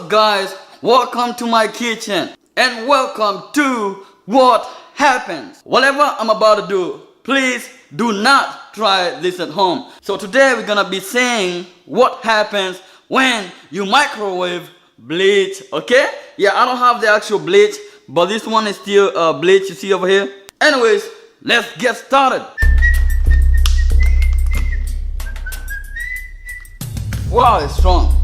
up guys, welcome to my kitchen and welcome to What Happens. Whatever I'm about to do, please do not try this at home. So today we're gonna be saying what happens when you microwave bleach, okay? Yeah, I don't have the actual bleach, but this one is still bleach you see over here. Anyways, let's get started. Wow, it's strong.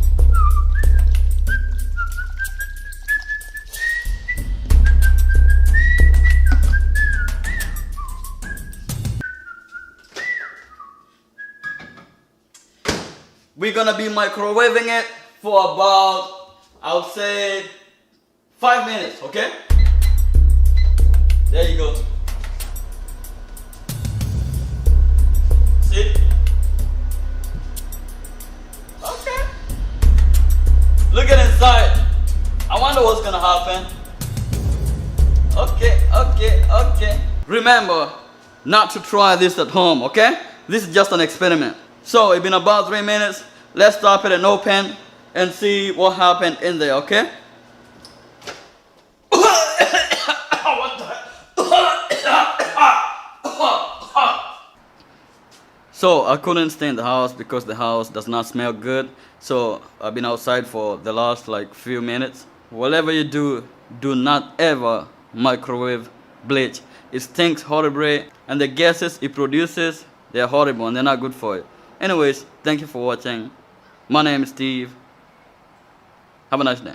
We're gonna be microwaving it for about, I would say, 5 minutes, okay? There you go. See? Okay. Look at inside. I wonder what's gonna happen. Okay. Remember not to try this at home, okay? This is just an experiment. So it's been about 3 minutes. Let's stop it and open and see what happened in there, okay? So I couldn't stay in the house because the house does not smell good. So I've been outside for the last few minutes. Whatever you do, do not ever microwave bleach. It stinks horribly and the gases it produces, they're horrible and they're not good for you. Anyways, thank you for watching. My name is Steve. Have a nice day.